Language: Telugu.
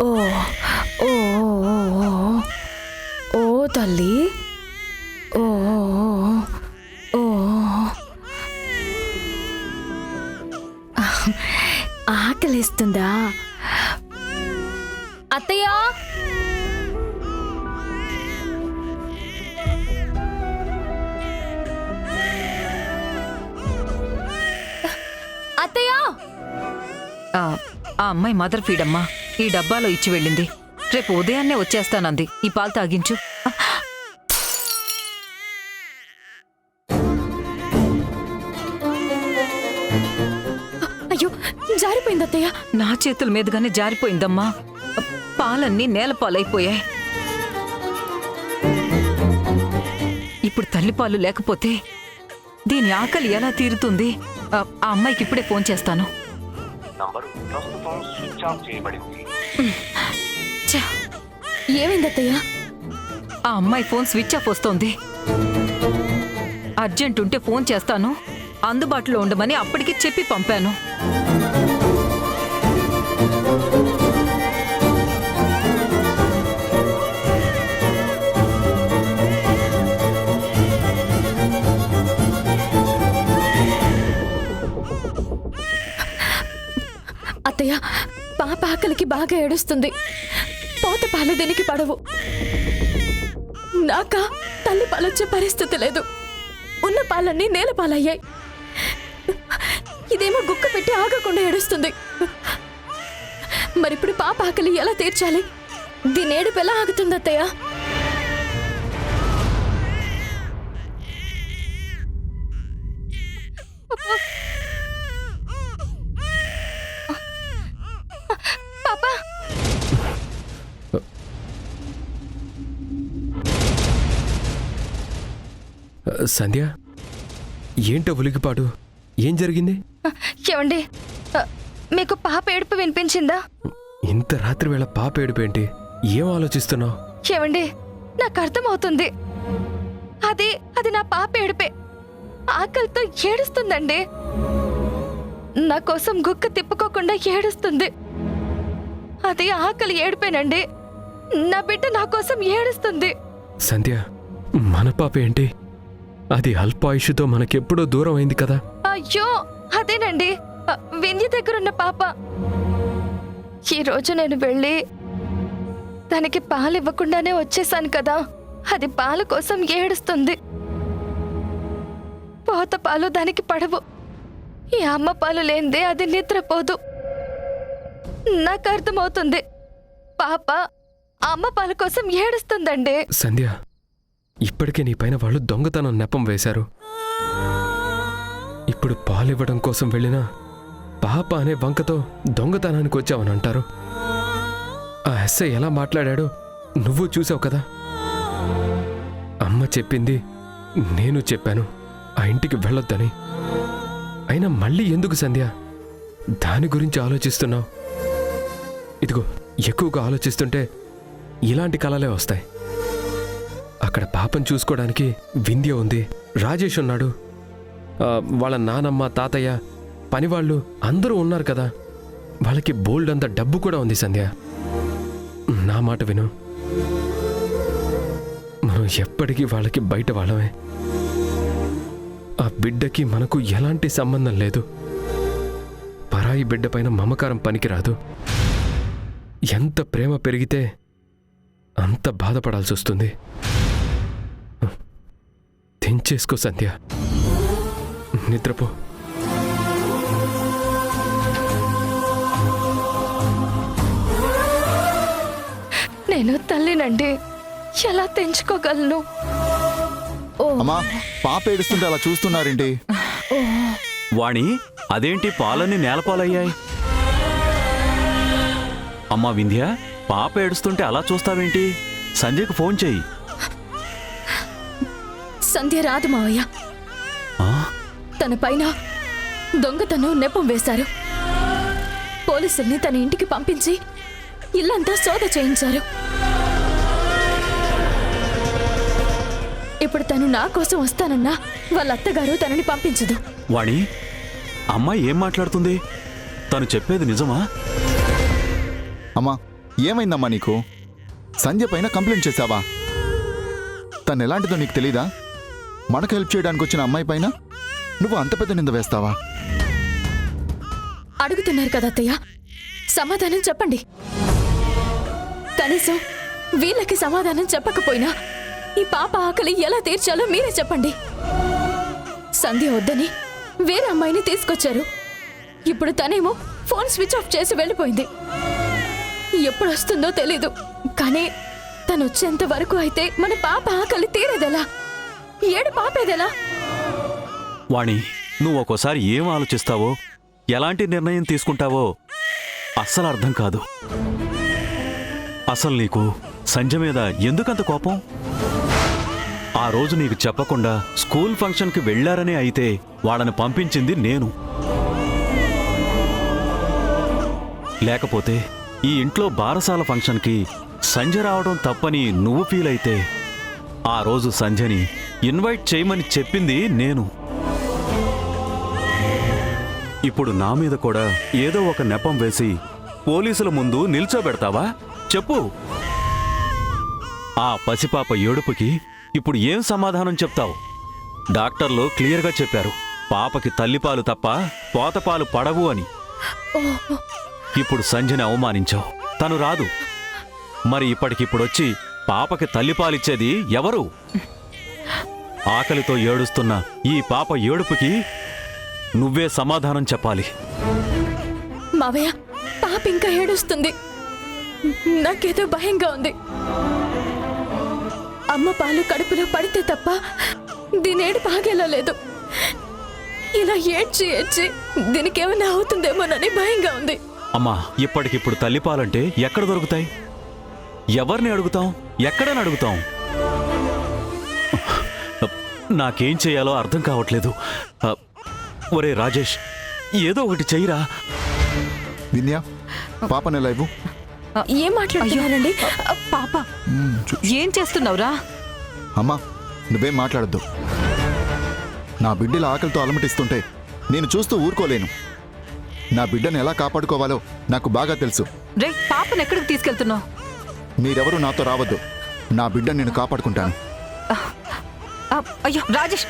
ఓ ఓ ఓ తల్లి, ఓ ఓ ఆకలిస్తుందా అత్తయ్య? అత్తయ్య, ఆ అమ్మాయి మదర్ ఫీడ్ అమ్మా, ఈ డబ్బాలో ఇచ్చి వెళ్ళింది. రేపు ఉదయాన్నే వచ్చేస్తానంది. ఈ పాలు తాగించు. అయ్యో జారిపోయింది అత్తయ్య. నా చేతుల మీదుగానే జారిపోయిందమ్మా. పాలన్నీ నేల పాలైపోయాయి. ఇప్పుడు తల్లిపాలు లేకపోతే దీని ఆకలి ఎలా తీరుతుంది? ఆ అమ్మాయికి ఇప్పుడే ఫోన్ చేస్తాను. ఏమైంది అత్తయ్య? ఆ అమ్మాయి ఫోన్ స్విచ్ ఆఫ్ వస్తోంది. అర్జెంట్ ఉంటే ఫోన్ చేస్తాను, అందుబాటులో ఉండమని అప్పటికి చెప్పి పంపాను. అత్తయ్య, పాప ఆకలికి బాగా ఏడుస్తుంది. పోత పాలు దీనికి పడవు. నాకా తల్లి పాలొచ్చే పరిస్థితి లేదు. ఉన్న పాలన్నీ నేల పాలయ్యాయి. ఇదేమో గుక్క పెట్టి ఆగకుండా ఏడుస్తుంది. మరిప్పుడు పాప ఆకలి ఎలా తీర్చాలి? దీని ఏడుపు ఎలా ఆగుతుంది అత్తయ్య? పాపా, సంధ్య, ఏంటో ఉలికిపాటు? ఏం జరిగింది? ఏమండి, మీకు పాప ఏడుపు వినిపించిందా? ఇంత రాత్రి వేళ పాప ఏడుపేంటి? ఏం ఆలోచిస్తున్నావు? ఏమండి, నాకు అర్థమవుతుంది. అది నా పాప ఏడుపే. ఆకలితో ఏడుస్తుందండి. నా కోసం గుక్క తిప్పుకోకుండా ఏడుస్తుంది. అది ఆకలి ఏడుపేనండి. నా బిడ్డ నా కోసం ఏడుస్తుంది. సంధ్య, మన పాప ఏంటి? అది అల్పాయుషుతో మనకెప్పుడో దూరం అయింది కదా. అయ్యో అదేనండి, వింధ్య దగ్గరున్న పాప. ఈరోజు నేను వెళ్ళి దానికి పాలు ఇవ్వకుండానే వచ్చేసాను కదా. అది పాల కోసం ఏడుస్తుంది. పోత పాలు దానికి పడవు. ఈ అమ్మ పాలు లేనిదే అది నిద్రపోదు. నాకు అర్థమవుతుంది. పాప అమ్మ పాల కోసం ఏడుస్తుందండి. సంధ్య, ఇప్పటికే నీ పైన వాళ్ళు దొంగతనం నెపం వేశారు. ఇప్పుడు పాలివ్వడం కోసం వెళ్ళినా పాప అనే వంకతో దొంగతనానికి వచ్చావని అంటారు. ఆ ఎస్ఐ ఎలా మాట్లాడాడో నువ్వు చూసావు కదా. అమ్మ చెప్పింది, నేను చెప్పాను ఆ ఇంటికి వెళ్ళొద్దని. అయినా మళ్ళీ ఎందుకు సంధ్య దాని గురించి ఆలోచిస్తున్నావు? ఇదిగో, ఎక్కువగా ఆలోచిస్తుంటే ఇలాంటి కలలే వస్తాయి. అక్కడ పాపం చూసుకోవడానికి వింధ్య ఉంది, రాజేష్ ఉన్నాడు, వాళ్ళ నానమ్మ, తాతయ్య, పనివాళ్ళు అందరూ ఉన్నారు కదా. వాళ్ళకి బోల్డ్ అంత డబ్బు కూడా ఉంది. సంధ్య, నా మాట విను. మనం ఎప్పటికీ వాళ్ళకి బయట వాళ్ళమే. ఆ బిడ్డకి మనకు ఎలాంటి సంబంధం లేదు. పరాయి బిడ్డ పైన మమకారం పనికిరాదు. ఎంత ప్రేమ పెరిగితే అంత బాధపడాల్సి వస్తుంది. తెంచేసుకో సంధ్య, నిద్రపో. నేను తల్లినండి, ఎలా తెంచుకోగలను? అమ్మా, పాప ఏడుస్తుంటే అలా చూస్తున్నారేంటి? వాణి, అదేంటి పాలన్నీ నేలపాలయ్యాయి? అమ్మా వింధ్య, పాప ఏడుస్తుంటే అలా చూస్తావేంటి? సంధ్యకు ఫోన్ చెయ్యి. సంధ్య రాదు మావయ్య. తన పైన దొంగతనం నెపం వేశారు. పోలీసుల్ని తన ఇంటికి పంపించి ఇల్లంతా సోద చేయించారు. ఇప్పుడు తను నా కోసం వస్తానన్నా వాళ్ళ అత్తగారు తనని పంపించదు. వాణి, అమ్మాయి ఏం మాట్లాడుతుంది? తను చెప్పేది నిజమా? అమ్మా, ఏమైందమ్మా నీకు? సంజయ్ పైన కంప్లైంట్ చేశావా? తను ఎలాంటిదో నీకు తెలీదా? మనకు హెల్ప్ చేయడానికి వచ్చిన అమ్మాయి పైన నువ్వు అంత పెద్ద నింద వేస్తావా? అడుగుతున్నారు కదా అత్తయ్య, సమాధానం చెప్పండి. కనీసం వీళ్ళకి సమాధానం చెప్పకపోయినా ఈ పాప ఆకలి ఎలా తీర్చాలో మీరే చెప్పండి. సంధ్య వద్దని వేరే అమ్మాయిని తీసుకొచ్చారు. ఇప్పుడు తనేమో ఫోన్ స్విచ్ ఆఫ్ చేసి వెళ్ళిపోయింది. ఎప్పుడు వస్తుందో తెలీదు, కానీ తను వచ్చేంత వరకు అయితే మన పాప ఆకలి తీరేదెలా? ఏడు పాపేదెలా? వాణి, నువ్వు ఒక్కోసారి ఏం ఆలోచిస్తావో, ఎలాంటి నిర్ణయం తీసుకుంటావో అస్సలు అర్థం కాదు. అసలు నీకు సంజయ్ మీద ఎందుకంత కోపం? ఆ రోజు నీకు చెప్పకుండా స్కూల్ ఫంక్షన్కి వెళ్లారనే అయితే వాళ్ళని పంపించింది నేను. లేకపోతే ఈ ఇంట్లో బారసాల ఫంక్షన్కి సంజయ్ రావడం తప్పని నువ్వు ఫీల్ అయితే ఆ రోజు సంజయ్ని ఇన్వైట్ చేయమని చెప్పింది నేను. ఇప్పుడు నా మీద కూడా ఏదో ఒక నెపం వేసి పోలీసుల ముందు నిల్చోబెడతావా? చెప్పు. ఆ పసిపాప ఏడుపుకి ఇప్పుడు ఏం సమాధానం చెప్తావు? డాక్టర్లు క్లియర్గా చెప్పారు, పాపకి తల్లిపాలు తప్ప పోతపాలు పడవు అని. ఇప్పుడు సంజయ్ని అవమానించావు, తను రాదు. మరి ఇప్పటికిప్పుడొచ్చి పాపకి తల్లిపాలిచ్చేది ఎవరు? ఆకలితో ఏడుస్తున్న ఈ పాప ఏడుపుకి నువ్వే సమాధానం చెప్పాలి. మావయ్య, పాప ఇంకా ఏడుస్తుంది. నాకేదో భయంగా ఉంది. అమ్మ పాలు కడుపులో పడితే తప్ప దీని ఏడుపు ఆగేలా లేదు. ఇలా ఏడ్చి ఏడ్చి దీనికేమైనా అవుతుందేమోనని భయంగా ఉంది. అమ్మా, ఇప్పటికిప్పుడు తల్లిపాలంటే ఎక్కడ దొరుకుతాయి? ఎవరిని అడుగుతాం? ఎక్కడని అడుగుతాం? నాకేం చేయాలో అర్థం కావట్లేదు. ఒరే రాజేష్, ఏదో ఒకటి చెయ్యరా. విన్యా, పాపని లైవ్. ఏం మాట్లాడుతున్నారండి? పాప ఏం చేస్తున్నావురా? అమ్మా, నువ్వేం మాట్లాడద్దు. నా బిడ్డల ఆకలితో అలమటిస్తుంటే నేను చూస్తూ ఊరుకోలేను. నా బిడ్డను ఎలా కాపాడుకోవాలో నాకు బాగా తెలుసు. రే, పాపను ఎక్కడికి తీసుకెళ్తున్నావు? మీరెవరూ నాతో రావద్దు. నా బిడ్డను నేను కాపాడుకుంటాను. అయ్యో రాజేష్,